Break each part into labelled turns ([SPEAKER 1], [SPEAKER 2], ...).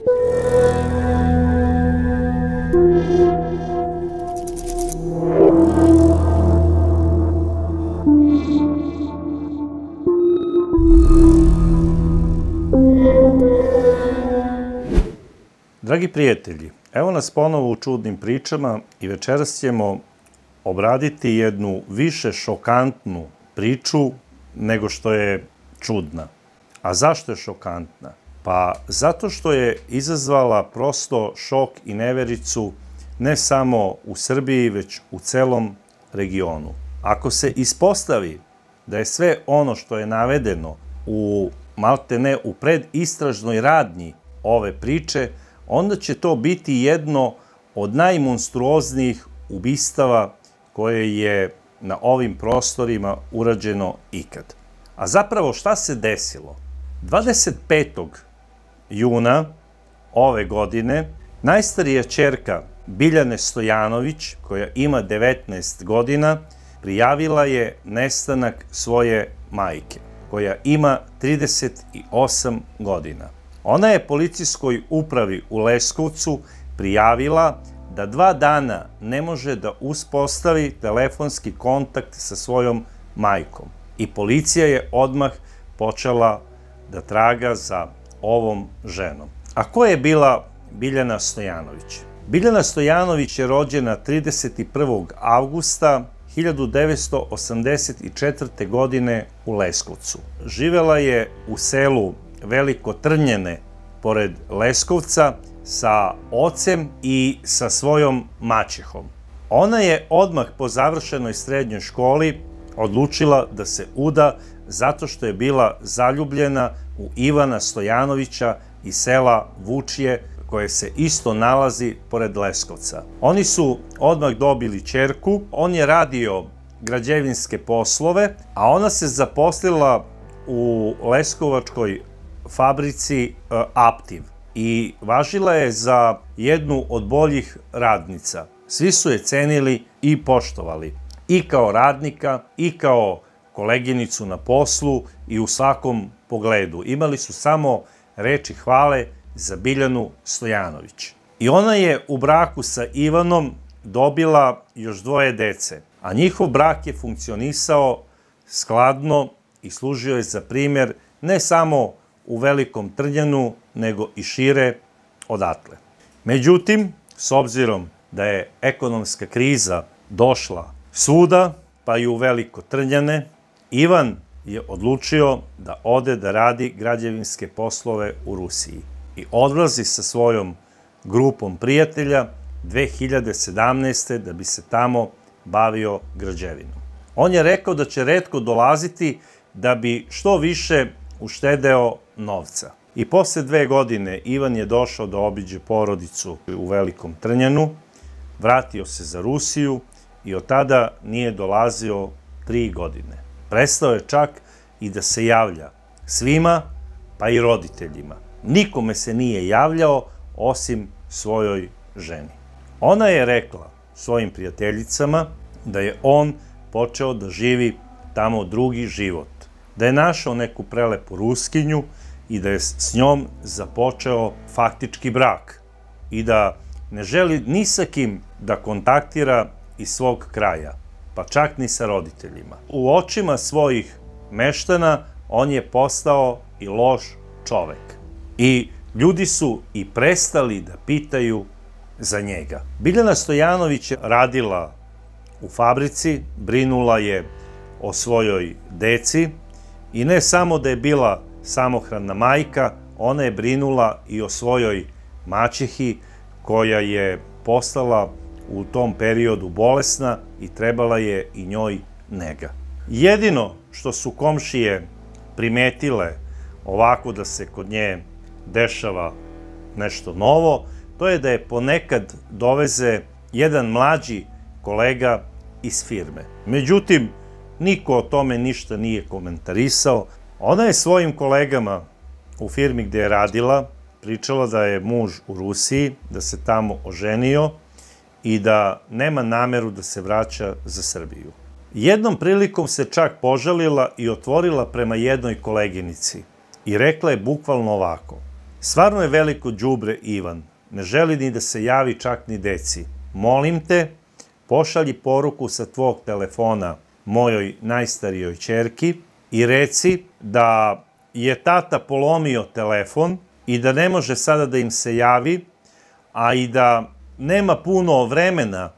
[SPEAKER 1] Dragi prijatelji, evo nas ponovo u čudnim pričama i večeras ćemo obraditi jednu više šokantnu priču nego što je čudna. A zašto je šokantna? Pa zato što je izazvala prosto šok i nevericu ne samo u Srbiji, već u celom regionu. Ako se ispostavi da je sve ono što je navedeno u maltene u predistražnoj radnji ove priče, onda će to biti jedno od najmonstruoznijih ubistava koje je na ovim prostorima urađeno ikad. A zapravo šta se desilo? 25. juna ove godine najstarija ćerka Biljane Stojanović, koja ima 19 godina, prijavila je nestanak svoje majke, koja ima 38 godina. Ona je policijskoj upravi u Leskovcu prijavila da 2 dana ne može da uspostavi telefonski kontakt sa svojom majkom. I policija je odmah počela da traga za ovom ženom. A ko je bila Biljana Stojanović? Biljana Stojanović je rođena 31. avgusta 1984. godine u Leskovcu. Živela je u selu Veliko Trnjene, pored Leskovca, sa ocem i sa svojom maćehom. Ona je odmah po završenoj srednjoj školi odlučila da se uda zato što je bila zaljubljena u Ivana Stojanovića iz sela Vučje, koje se isto nalazi pored Leskovca. Oni su odmah dobili ćerku, on je radio građevinske poslove, a ona se zaposlila u leskovačkoj fabrici Aptiv i važila je za jednu od boljih radnica. Svi su je cenili i poštovali, i kao radnika, i kao koleginicu na poslu i u svakom pogledu. Imali su samo reči hvale za Biljanu Stojanović. I ona je u braku sa Ivanom dobila još 2 dece, a njihov brak je funkcionisao skladno i služio je za primjer ne samo u Velikom Trnjanu, nego i šire odatle. Međutim, s obzirom da je ekonomska kriza došla svuda, pa i u Veliko Trnjane, Ivan je odlučio da ode da radi građevinske poslove u Rusiji i odlazi sa svojom grupom prijatelja 2017. da bi se tamo bavio građevinom. On je rekao da će retko dolaziti da bi što više uštedeo novca. I posle 2 godine Ivan je došao da obiđe porodicu u Velikom Trnjanu, vratio se za Rusiju i od tada nije dolazio 3 godine. Prestao je čak i da se javlja svima, pa i roditeljima. Nikome se nije javljao osim svojoj ženi. Ona je rekla svojim prijateljicama da je on počeo da živi tamo drugi život, da je našao neku prelepu Ruskinju i da je s njom započeo faktički brak i da ne želi ni sa kim da kontaktira iz svog kraja, pa čak ni sa roditeljima. U očima svojih meštana on je postao i loš čovek. I ljudi su i prestali da pitaju za njega. Biljana Stojanović je radila u fabrici, brinula je o svojoj deci i ne samo da je bila samohrana majka, ona je brinula i o svojoj maćehi koja je postala u tom periodu bolesna i trebala je i njoj nega. Jedino što su komšije primetile ovako da se kod nje dešava nešto novo, to je da je ponekad doveze jedan mlađi kolega iz firme. Međutim, niko o tome ništa nije komentarisao. Ona je svojim kolegama u firmi gde je radila pričala da je muž u Rusiji, da se tamo oženio i da nema nameru da se vraća za Srbiju. Jednom prilikom se čak požalila i otvorila prema jednoj koleginici i rekla je bukvalno ovako: Stvarno je veliko đubre Ivan. Ne želi ni da se javi čak ni deci. Molim te, pošalji poruku sa tvog telefona mojoj najstarijoj ćerki i reci da je tata polomio telefon i da ne može sada da im se javi, a i da nema puno vremena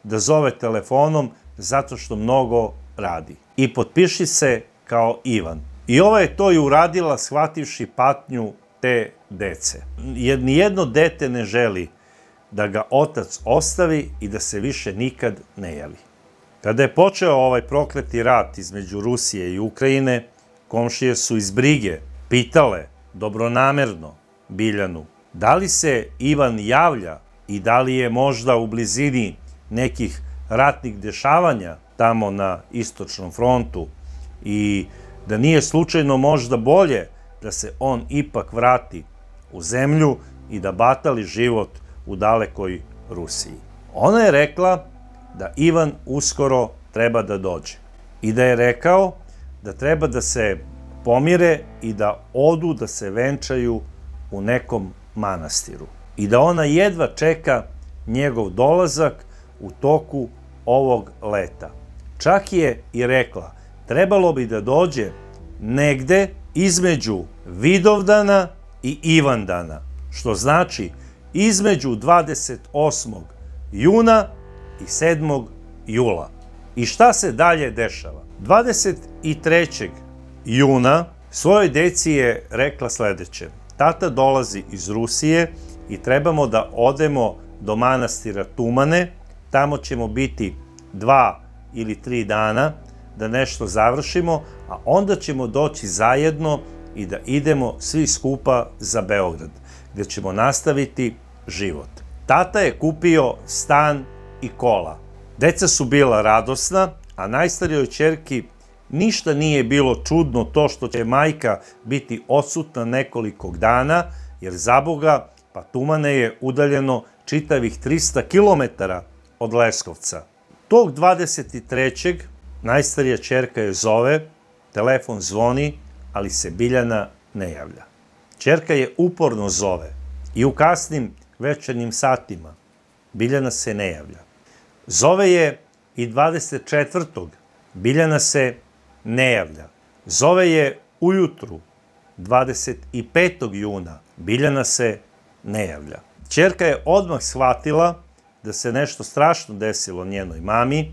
[SPEAKER 1] da zove telefonom zato što mnogo radi. I potpiši se kao Ivan. I ova je to i uradila shvativši patnju te dece. Jer nijedno dete ne želi da ga otac ostavi i da se više nikad ne javi. Kada je počeo ovaj prokleti rat između Rusije i Ukrajine, komšije su iz brige pitale dobronamerno Biljanu da li se Ivan javlja i da li je možda u blizini nekih ratnih dešavanja tamo na istočnom frontu i da nije slučajno možda bolje da se on ipak vrati u zemlju i da batali život u dalekoj Rusiji. Ona je rekla da Ivan uskoro treba da dođe i da je rekao da treba da se pomire i da odu da se venčaju u nekom manastiru i da ona jedva čeka njegov dolazak u toku ovog leta. Čak je i rekla, trebalo bi da dođe negde između Vidovdana i Ivandana, što znači između 28. juna i 7. jula. I šta se dalje dešava? 23. juna svojoj deci je rekla sledeće. Tata dolazi iz Rusije i trebamo da odemo do manastira Tumane. Tamo ćemo biti 2 ili 3 dana da nešto završimo, a onda ćemo doći zajedno i da idemo svi skupa za Beograd, gde ćemo nastaviti život. Tata je kupio stan i kola. Deca su bila radosna, a najstarijoj ćerki ništa nije bilo čudno to što će majka biti odsutna nekoliko dana, jer zaboga, pa Tumane je udaljeno čitavih 300 km od Leskovca. Tog 23. najstarija ćerka je zove, telefon zvoni, ali se Biljana ne javlja. Ćerka je uporno zove i u kasnim večernjim satima Biljana se ne javlja. Zove je i 24. Biljana se ne javlja. Zove je ujutru 25. juna. Biljana se ne javlja. Ćerka je odmah shvatila da se nešto strašno desilo njenoj mami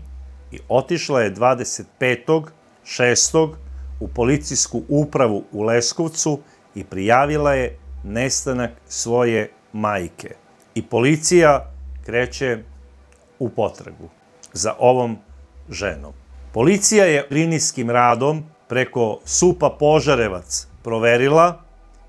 [SPEAKER 1] i otišla je 25.6. u policijsku upravu u Leskovcu i prijavila je nestanak svoje majke. I policija kreće u potragu za ovom ženom. Policija je linijskim radom preko SUP-a Požarevac proverila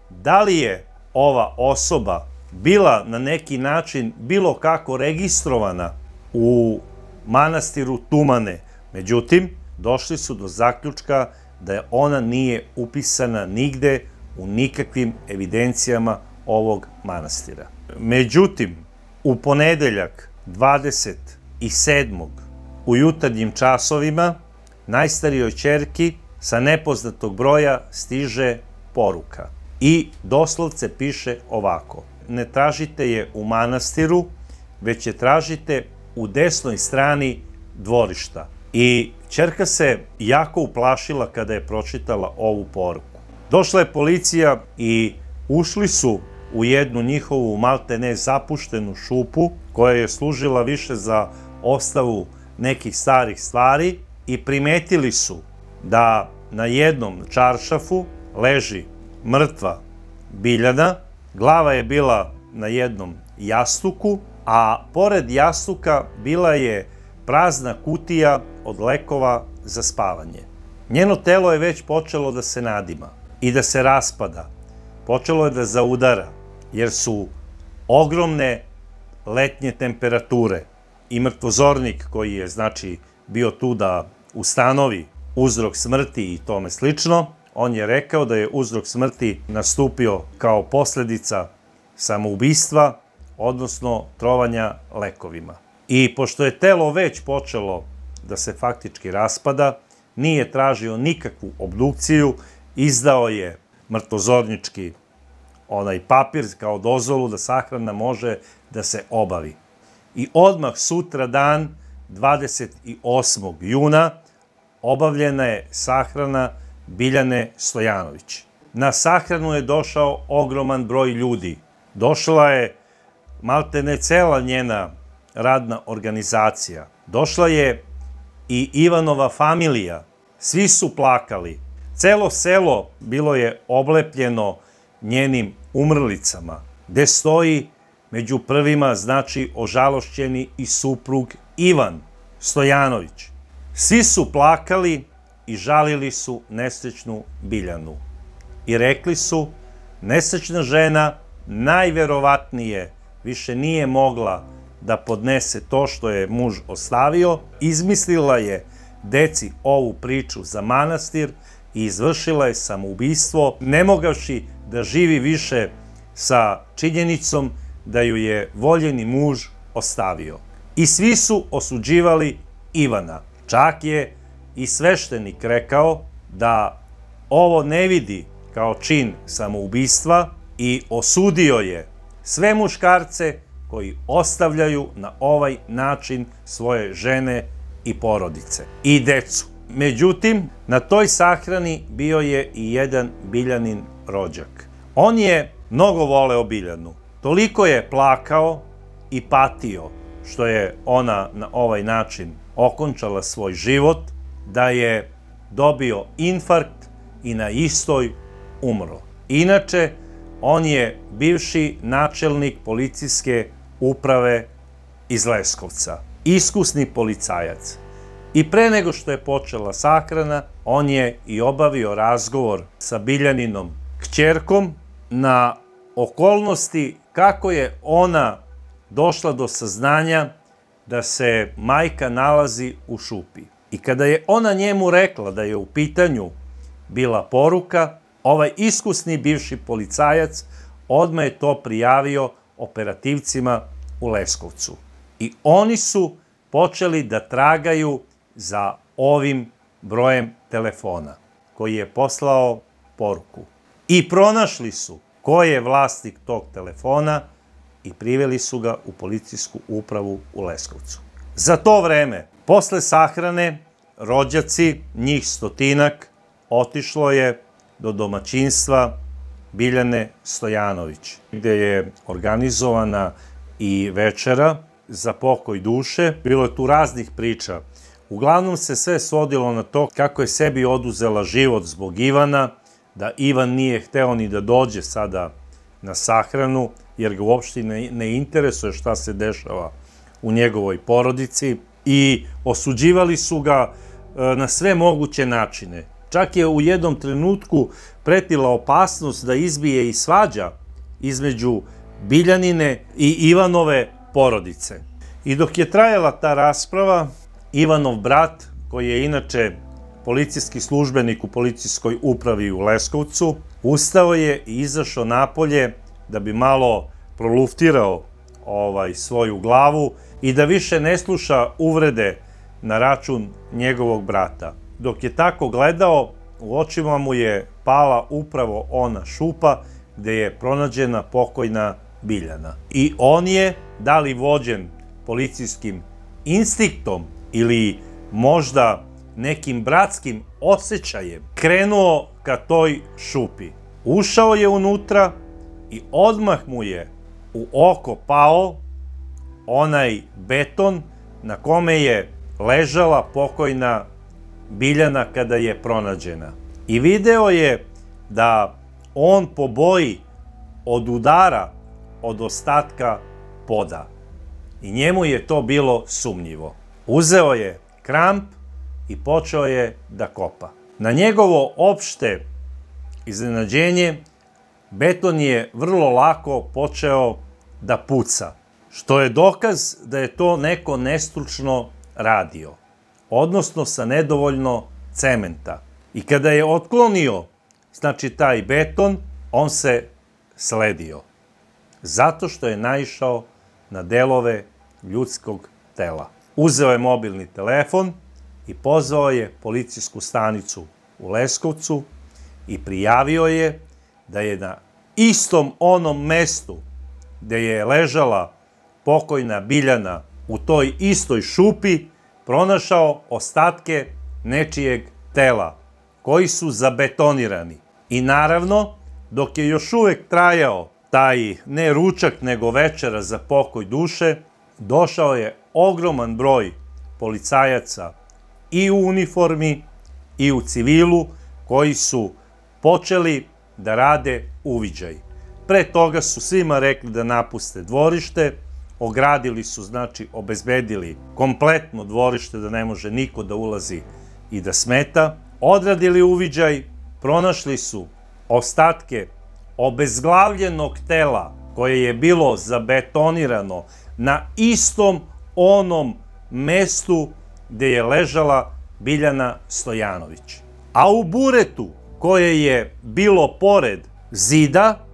[SPEAKER 1] da li je ova osoba bila na neki način bilo kako registrovana u manastiru Tumane. Međutim, došli su do zaključka da ona nije upisana nigde u nikakvim evidencijama ovog manastira. Međutim, u ponedeljak 27. u jutarnjim časovima najstarijoj ćerki sa nepoznatog broja stiže poruka i doslovce piše ovako: ne tražite je u manastiru, već je tražite u desnoj strani dvorišta. I ćerka se jako uplašila kada je pročitala ovu poruku. Došla je policija i ušli su u jednu njihovu maltene zapuštenu šupu koja je služila više za ostavu nekih starih stvari i primetili su da na jednom čaršafu leži mrtva Biljana, glava je bila na jednom jastuku, a pored jastuka bila je prazna kutija od lekova za spavanje. Njeno telo je već počelo da se nadima i da se raspada. Počelo je da zaudara, jer su ogromne letnje temperature i mrtvozornik koji je, znači, bio tu da ustanovi uzrok smrti i tome slično, on je rekao da je uzrok smrti nastupio kao posledica samoubistva, odnosno trovanja lekovima. I pošto je telo već počelo da se faktički raspada, nije tražio nikakvu obdukciju, izdao je mrtvozornički onaj papir kao dozvolu da sahrana može da se obavi. I odmah sutra dan, 28. juna, obavljena je sahrana Biljane Stojanović. Na sahranu je došao ogroman broj ljudi. Došla je maltene cela njena radna organizacija. Došla je i Ivanova familija. Svi su plakali. Celo selo bilo je oblepljeno njenim umrlicama, gde stoji među prvima, znači, ožalošćeni i suprug Ivan Stojanović. Svi su plakali i žalili su nesrećnu Biljanu. I rekli su, nesrećna žena najverovatnije više nije mogla da podnese to što je muž ostavio, izmislila je deci ovu priču za manastir i izvršila je samoubistvo, ne mogavši da živi više sa činjenicom da ju je voljeni muž ostavio. I svi su osuđivali Ivana. Čak je i sveštenik rekao da ovo ne vidi kao čin samoubistva i osudio je sve muškarce koji ostavljaju na ovaj način svoje žene i porodice i decu. Međutim, na toj sahrani bio je i jedan Biljanin rođak. On je mnogo voleo Biljanu. Toliko je plakao i patio što je ona na ovaj način okončala svoj život, da je dobio infarkt i na istoj umro. Inače, on je bivši načelnik policijske uprave iz Leskovca, iskusni policajac. I pre nego što je počela sahrana, on je i obavio razgovor sa Biljaninom kćerkom na okolnosti kako je ona došla do saznanja da se majka nalazi u šupi. I kada je ona njemu rekla da je u pitanju bila poruka, ovaj iskusni bivši policajac odmah je to prijavio operativcima u Leskovcu. I oni su počeli da tragaju za ovim brojem telefona koji je poslao poruku. I pronašli su ko je vlasnik tog telefona i priveli su ga u policijsku upravu u Leskovcu. Za to vreme, posle sahrane, rođaci, njih 100, otišlo je do domaćinstva Biljane Stojanović, gde je organizovana i večera za pokoj duše. Bilo je tu raznih priča. Uglavnom se sve svodilo na to kako je sebi oduzela život zbog Ivana, da Ivan nije hteo ni da dođe sada na sahranu, jer ga uopšte ne interesuje šta se dešava u njegovoj porodici, i osuđivali su ga na sve moguće načine. Čak je u jednom trenutku pretila opasnost da izbije i svađa između Biljanine i Ivanove porodice. I dok je trajala ta rasprava, Ivanov brat, koji je inače policijski službenik u policijskoj upravi u Leskovcu, ustao je i izašao napolje da bi malo proluftirao svoju glavu i da više ne sluša uvrede na račun njegovog brata. Dok je tako gledao, u očima mu je pala upravo ona šupa gde je pronađena pokojna Biljana. I on je, da li vođen policijskim instinktom ili možda nekim bratskim osjećajem, krenuo ka toj šupi. Ušao je unutra i odmah mu je u oko pao onaj beton na kome je ležala pokojna Biljana kada je pronađena. I video je da on po boji od udara od ostatka poda. I njemu je to bilo sumnjivo. Uzeo je kramp i počeo je da kopa. Na njegovo opšte iznenađenje, beton je vrlo lako počeo da puca, što je dokaz da je to neko nestručno radio, odnosno sa nedovoljno cementa. I kada je otklonio, znači taj beton, on se sledio, zato što je naišao na delove ljudskog tela. Uzeo je mobilni telefon i pozvao je policijsku stanicu u Leskovcu i prijavio je da je na istom onom mestu gde je ležala pokojna Biljana, u toj istoj šupi, pronašao ostatke nečijeg tela, koji su zabetonirani. I naravno, dok je još uvek trajao taj ne ručak, nego večera za pokoj duše, došao je ogroman broj policajaca i u uniformi i u civilu, koji su počeli da rade uviđaj. Pre toga su svima rekli da napuste dvorište, ogradili su, znači obezbedili kompletno dvorište da ne može niko da ulazi i da smeta, odradili uviđaj, pronašli su ostatke obezglavljenog tela koje je bilo zabetonirano na istom onom mestu gde je ležala Biljana Stojanović. A u buretu koje je bilo pored zida,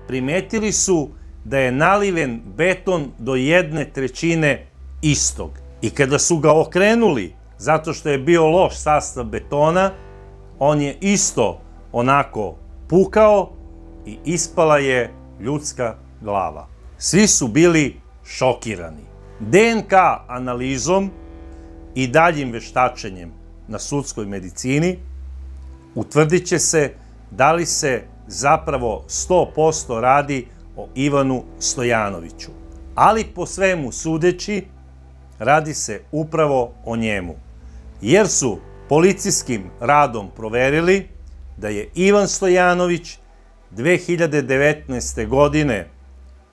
[SPEAKER 1] primetili su da je naliven beton do 1/3 istog. I kada su ga okrenuli, zato što je bio loš sastav betona, on je isto onako pukao i ispala je ljudska glava. Svi su bili šokirani. DNK analizom i daljim veštačenjem na sudskoj medicini utvrdit će se da li se zapravo 100% radi o Ivanu Stojanoviću. Ali po svemu sudeći, radi se upravo o njemu. Jer su policijskim radom proverili da je Ivan Stojanović 2019. godine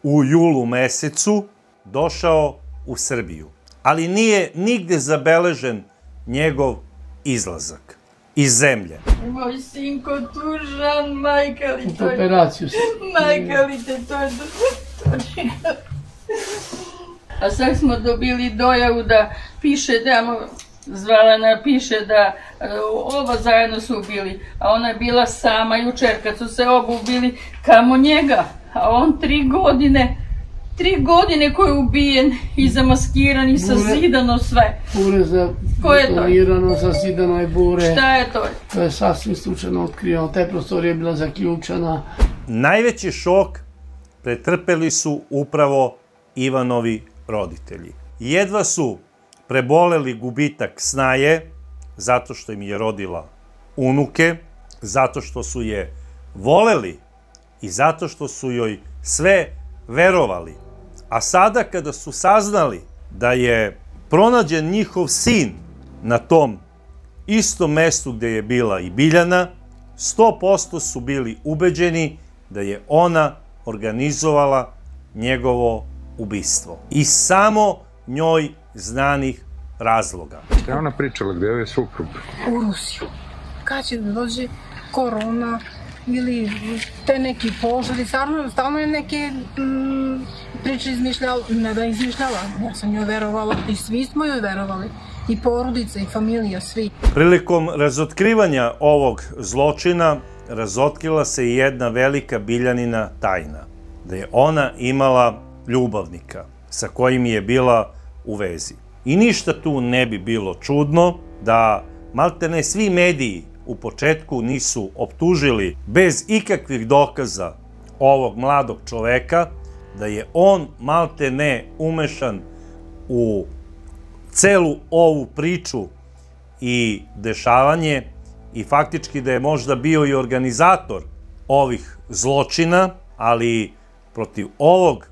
[SPEAKER 1] u julu mesecu došao u Srbiju. Ali nije nigde zabeležen njegov izlazak iz zemlje.
[SPEAKER 2] Moj sinko tužan, majka li to je...
[SPEAKER 3] Operaciju se.
[SPEAKER 2] Majka li to je... A sad smo dobili dojavu da piše da Zvalana piše da oba zajedno su ubili, a ona je bila sama jučer kad su se oba ubili, kamo njega, a on 3 godine koji je ubijen i zamaskiran i sazidano sve.
[SPEAKER 3] Bure za betonirano, sazidano je bure.
[SPEAKER 2] Šta je to?
[SPEAKER 3] To je sasvim slučajno otkrio, ta prostorija je bila zaključana.
[SPEAKER 1] Najveći šok pretrpeli su upravo Ivanovi roditelji. Jedva su preboleli gubitak snaje, zato što im je rodila unuke, zato što su je voleli i zato što su joj sve verovali. A sada kada su saznali da je pronađen njihov sin na tom istom mestu gde je bila i Biljana, 100% su bili ubeđeni da je ona organizovala njegovo ubistvo. I samo njoj znanih razloga.
[SPEAKER 4] Šta je ona pričala, gde je suprug?
[SPEAKER 5] U Rusiju. Kad će da dođe korona ili te neki požari, stalno je neke priče izmišljala, ne da izmišljala, ja sam joj verovala i svi smo joj verovali, i porodica i familija, svi.
[SPEAKER 1] Prilikom razotkrivanja ovog zločina razotkrila se i jedna velika Biljanina tajna, da je ona imala ljubavnika sa kojim je bila u vezi. I ništa tu ne bi bilo čudno da maltene svi mediji u početku nisu optužili bez ikakvih dokaza ovog mladog čoveka, da je on maltene umešan u celu ovu priču i dešavanje i faktički da je možda bio i organizator ovih zločina, ali protiv ovog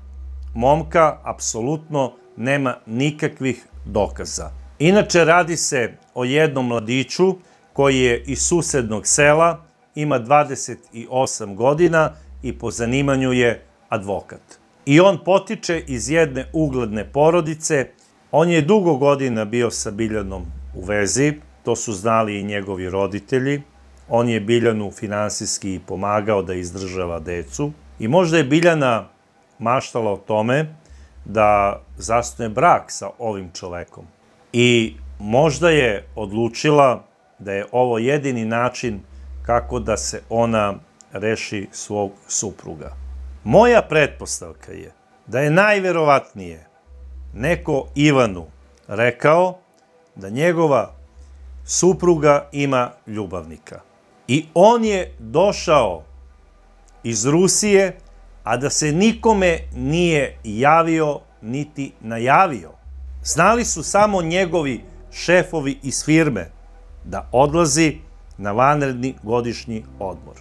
[SPEAKER 1] momka apsolutno nema nikakvih dokaza. Inače, radi se o jednom mladiću koji je iz susednog sela, ima 28 godina i po zanimanju je advokat. I on potiče iz jedne ugledne porodice. On je dugo godina bio sa Biljanom u vezi, to su znali i njegovi roditelji. On je Biljanu finansijski pomagao da izdržava decu. I možda je Biljana maštala o tome da zasnuje brak sa ovim čovekom. I možda je odlučila da je ovo jedini način kako da se ona reši svog supruga. Moja pretpostavka je da je najverovatnije neko Ivanu rekao da njegova supruga ima ljubavnika. I on je došao iz Rusije, a da se nikome nije javio niti najavio. Znali su samo njegovi šefovi iz firme da odlazi na vanredni godišnji odmor.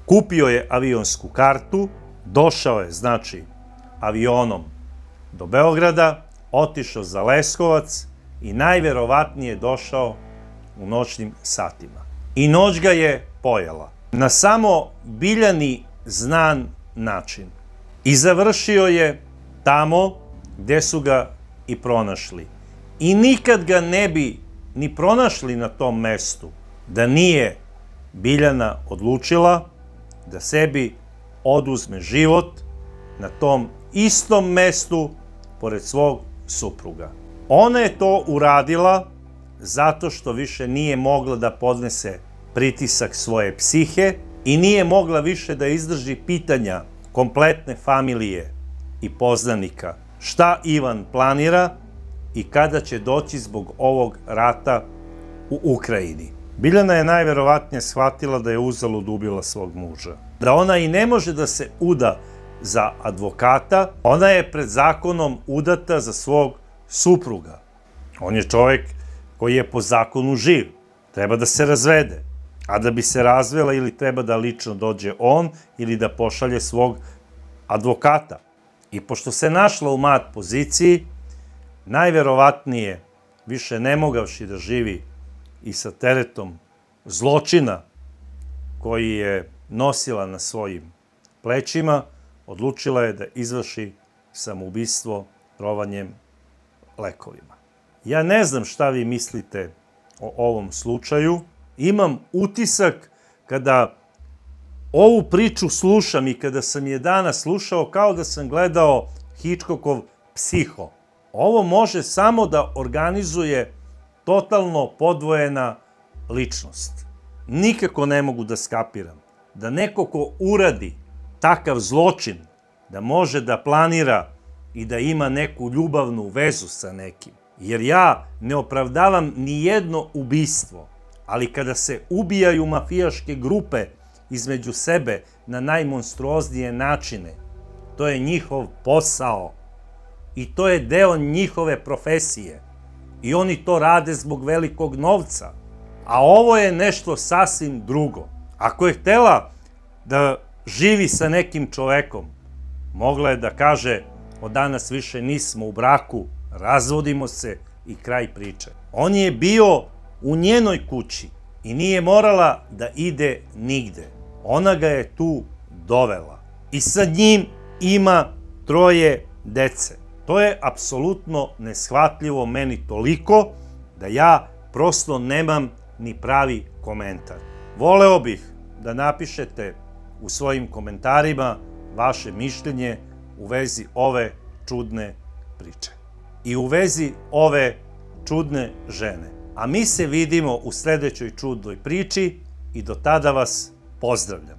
[SPEAKER 1] Kupio je avionsku kartu, došao je, znači, avionom do Beograda, otišao za Leskovac i najverovatnije došao u noćnim satima. I noć ga je pojela na samo Biljani znan način. I završio je tamo gde su ga i pronašli. I nikad ga ne bi ni pronašli na tom mestu da nije Biljana odlučila da sebi oduzme život na tom istom mestu pored svog supruga. Ona je to uradila zato što više nije mogla da podnese pritisak svoje psihe i nije mogla više da izdrži pitanja kompletne familije i poznanika šta Ivan planira i kada će doći zbog ovog rata u Ukrajini. Biljana je najverovatnije shvatila da je uzalud ubila svog muža. Da ona i ne može da se uda za advokata, ona je pred zakonom udata za svog supruga. On je čovjek koji je po zakonu živ, treba da se razvede. A da bi se razvela ili treba da lično dođe on ili da pošalje svog advokata. I pošto se našla u mat poziciji, najverovatnije, više ne mogavši da živi i sa teretom zločina koji je nosila na svojim plećima, odlučila je da izvrši samoubistvo trovanjem lekovima. Ja ne znam šta vi mislite o ovom slučaju. Imam utisak kada ovu priču slušam i kada sam je danas slušao kao da sam gledao Hitchcockov Psiho. Ovo može samo da organizuje totalno podvojena ličnost. Nikako ne mogu da skapiram da neko ko uradi takav zločin, da može da planira i da ima neku ljubavnu vezu sa nekim. Jer ja ne opravdavam ni jedno ubistvo, ali kada se ubijaju mafijaške grupe između sebe na najmonstruoznije načine, to je njihov posao i to je deo njihove profesije i oni to rade zbog velikog novca. A ovo je nešto sasvim drugo. Ako je htela da živi sa nekim čovekom, mogla je da kaže od danas više nismo u braku, razvodimo se i kraj priče. On je bio u njenoj kući i nije morala da ide nigde. Ona ga je tu dovela i sa njim ima 3 dece. To je apsolutno neshvatljivo meni toliko da ja prosto nemam ni pravi komentar. Voleo bih da napišete u svojim komentarima vaše mišljenje u vezi ove čudne priče i u vezi ove čudne žene. A mi se vidimo u sledećoj čudnoj priči i do tada vas pozdravljam.